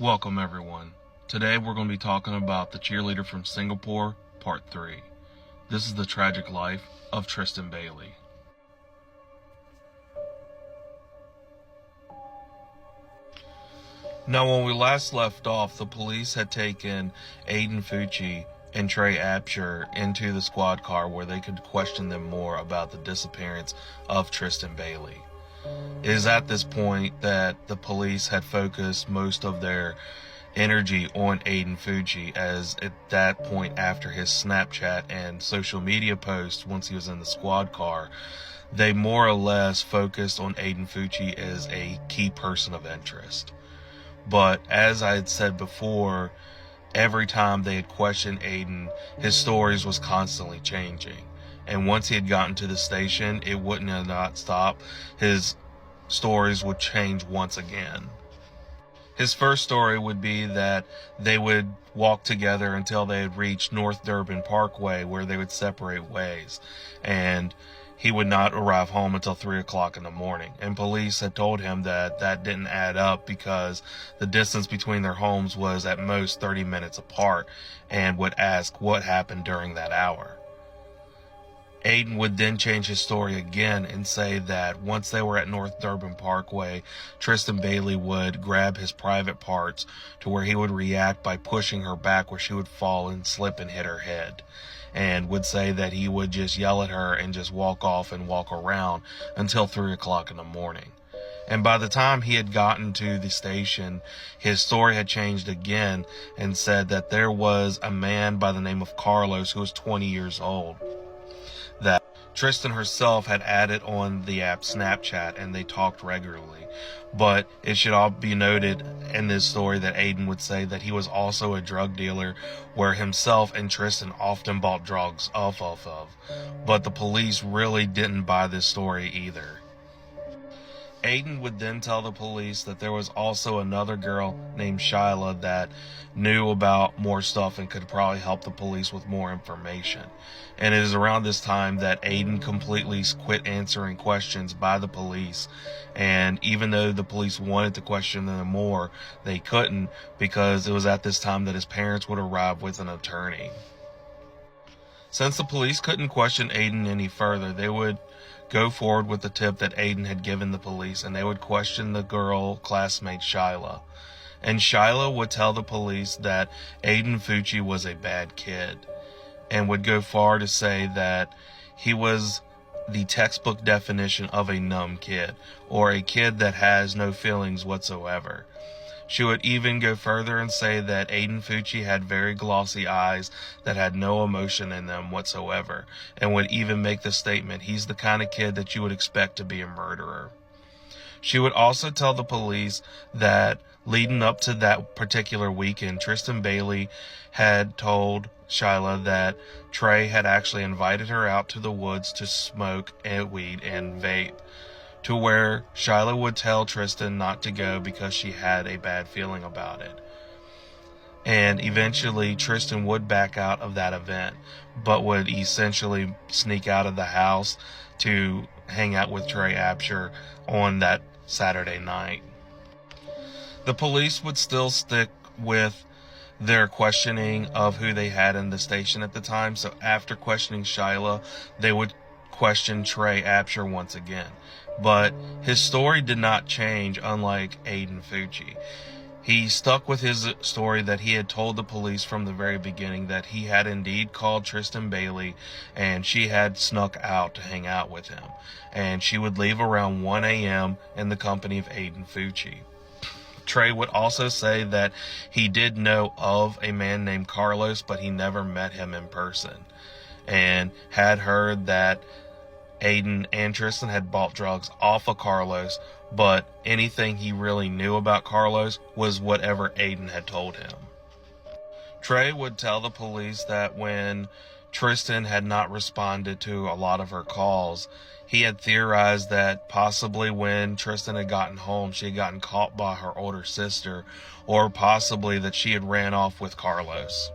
Welcome everyone. Today we're going to be talking about the cheerleader from Singapore, part 3. This is the tragic life of Tristan Bailey. Now when we last left off, the police had taken Aiden Fucci and Trey Absher into the squad car where they could question them more about the disappearance of Tristan Bailey. It is at this point that the police had focused most of their energy on Aiden Fucci, as at that point after his Snapchat and social media posts once he was in the squad car, they more or less focused on Aiden Fucci as a key person of interest. But as I had said before, every time they had questioned Aiden, his stories was constantly changing. And once he had gotten to the station, it wouldn't have not stop. His stories would change once again. His first story would be that they would walk together until they had reached North Durban Parkway, where they would separate ways. And he would not arrive home until 3 o'clock in the morning. And police had told him that that didn't add up because the distance between their homes was at most 30 minutes apart, and would ask what happened during that hour. Aiden would then change his story again and say that once they were at North Durban Parkway, Tristan Bailey would grab his private parts to where he would react by pushing her back, where she would fall and slip and hit her head, and would say that he would just yell at her and just walk off and walk around until 3 o'clock in the morning. And by the time he had gotten to the station, his story had changed again and said that there was a man by the name of Carlos who was 20 years old that Tristan herself had added on the app Snapchat, and they talked regularly. But it should all be noted in this story that Aiden would say that he was also a drug dealer, where himself and Tristan often bought drugs off of. But the police really didn't buy this story either. Aiden would then tell the police that there was also another girl named Shyla that knew about more stuff and could probably help the police with more information. And it is around this time that Aiden completely quit answering questions by the police. And even though the police wanted to question them more, they couldn't, because it was at this time that his parents would arrive with an attorney. Since the police couldn't question Aiden any further, they would go forward with the tip that Aiden had given the police, and they would question the girl classmate Shyla. And Shyla would tell the police that Aiden Fucci was a bad kid, and would go far to say that he was the textbook definition of a numb kid, or a kid that has no feelings whatsoever. She would even go further and say that Aiden Fucci had very glossy eyes that had no emotion in them whatsoever, and would even make the statement, he's the kind of kid that you would expect to be a murderer. She would also tell the police that leading up to that particular weekend, Tristan Bailey had told Shyla that Trey had actually invited her out to the woods to smoke weed and vape, to where Shyla would tell Tristan not to go because she had a bad feeling about it. And eventually Tristan would back out of that event, but would essentially sneak out of the house to hang out with Trey Absher on that Saturday night. The police would still stick with their questioning of who they had in the station at the time. So after questioning Shyla, they would question Trey Absher once again. But his story did not change, unlike Aiden Fucci. He stuck with his story that he had told the police from the very beginning, that he had indeed called Tristan Bailey and she had snuck out to hang out with him. And she would leave around 1 a.m. in the company of Aiden Fucci. Trey would also say that he did know of a man named Carlos, but he never met him in person, and had heard that Aiden and Tristan had bought drugs off of Carlos, but anything he really knew about Carlos was whatever Aiden had told him. Trey would tell the police that when Tristan had not responded to a lot of her calls, he had theorized that possibly when Tristan had gotten home, she had gotten caught by her older sister, or possibly that she had ran off with Carlos.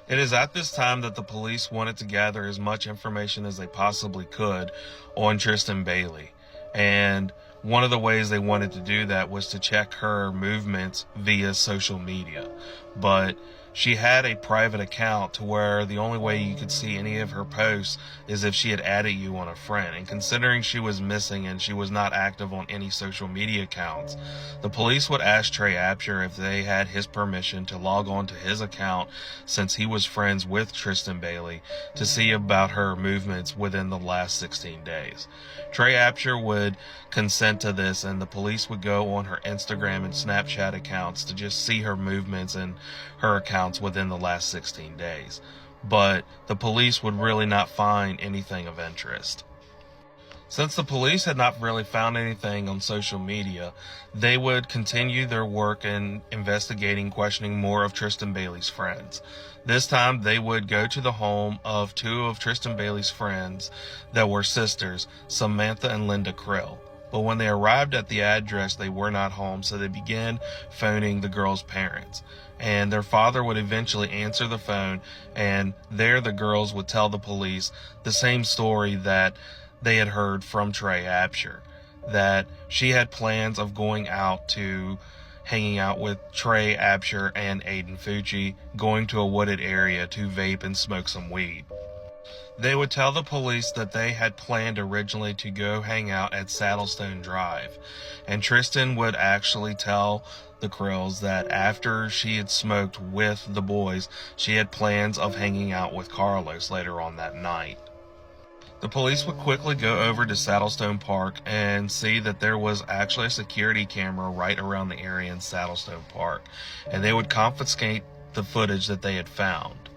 It is at this time that the police wanted to gather as much information as they possibly could on Tristan Bailey. And one of the ways they wanted to do that was to check her movements via social media. But she had a private account to where the only way you could see any of her posts is if she had added you on a friend. And considering she was missing and she was not active on any social media accounts, the police would ask Trey Apsher if they had his permission to log on to his account, since he was friends with Tristan Bailey, to see about her movements within the last 16 days. Trey Apsher would consent to this, and the police would go on her Instagram and Snapchat accounts to just see her movements and her accounts within the last 16 days. But the police would really not find anything of interest. Since the police had not really found anything on social media, they would continue their work in investigating, questioning more of Tristan Bailey's friends. This time, they would go to the home of two of Tristan Bailey's friends that were sisters, Samantha and Linda Krill. But when they arrived at the address, they were not home, so they began phoning the girls' parents. And their father would eventually answer the phone, and there the girls would tell the police the same story that they had heard from Trey Apsher, that she had plans of going out to hanging out with Trey Apsher and Aiden Fucci, going to a wooded area to vape and smoke some weed. They would tell the police that they had planned originally to go hang out at Saddlestone Drive, and Tristan would actually tell the Krills that after she had smoked with the boys, she had plans of hanging out with Carlos later on that night. The police would quickly go over to Saddlestone Park and see that there was actually a security camera right around the area in Saddlestone Park, and they would confiscate the footage that they had found.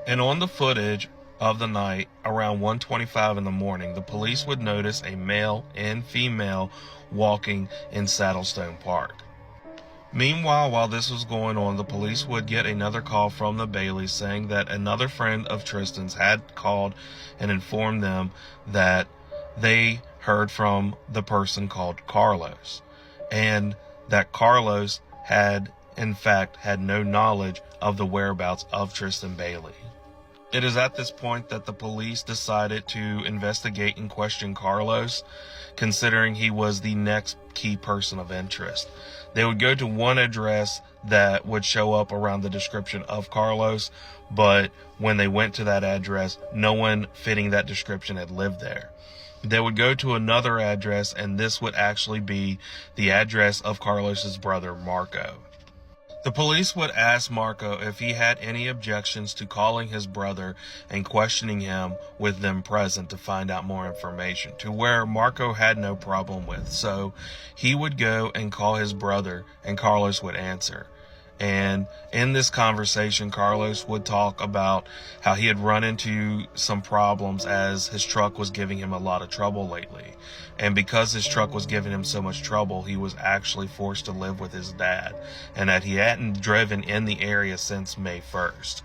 And on the footage of the night, around 1:25 in the morning, the police would notice a male and female walking in Saddlestone Park. Meanwhile, while this was going on, the police would get another call from the Baileys saying that another friend of Tristan's had called and informed them that they heard from the person called Carlos, and that Carlos had, in fact, had no knowledge of the whereabouts of Tristan Bailey. It is at this point that the police decided to investigate and question Carlos, considering he was the next key person of interest. They would go to one address that would show up around the description of Carlos, but when they went to that address, no one fitting that description had lived there. They would go to another address, and this would actually be the address of Carlos's brother, Marco. The police would ask Marco if he had any objections to calling his brother and questioning him with them present to find out more information, to where Marco had no problem with. So he would go and call his brother, and Carlos would answer. And in this conversation, Carlos would talk about how he had run into some problems as his truck was giving him a lot of trouble lately. And because his truck was giving him so much trouble, he was actually forced to live with his dad, and that he hadn't driven in the area since May 1st.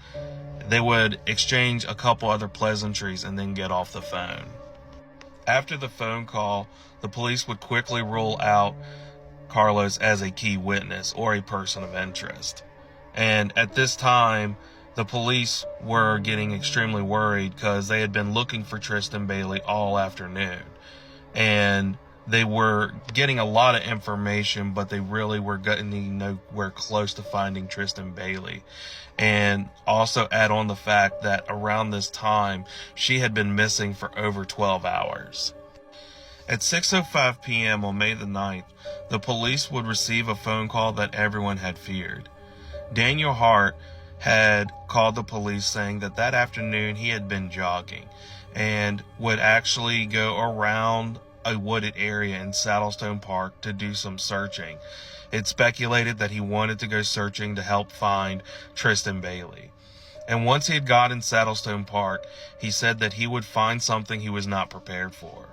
They would exchange a couple other pleasantries and then get off the phone. After the phone call, the police would quickly rule out Carlos as a key witness or a person of interest. And at this time, the police were getting extremely worried because they had been looking for Tristan Bailey all afternoon. And they were getting a lot of information, but they really were getting nowhere close to finding Tristan Bailey. And also add on the fact that around this time, she had been missing for over 12 hours. At 6:05 p.m. on May the 9th, the police would receive a phone call that everyone had feared. Daniel Hart had called the police saying that that afternoon he had been jogging and would actually go around a wooded area in Saddlestone Park to do some searching. It speculated that he wanted to go searching to help find Tristan Bailey. And once he had got in Saddlestone Park, he said that he would find something he was not prepared for.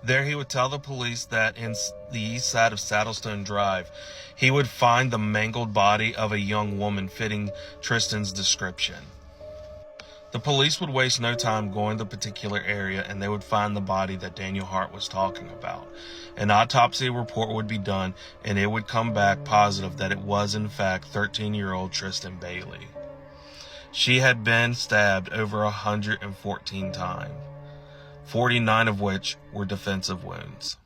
There he would tell the police that in the east side of Saddlestone Drive, he would find the mangled body of a young woman fitting Tristan's description. The police would waste no time going to the particular area, and they would find the body that Daniel Hart was talking about. An autopsy report would be done, and it would come back positive that it was in fact 13-year-old Tristan Bailey. She had been stabbed over 114 times, 49 of which were defensive wounds.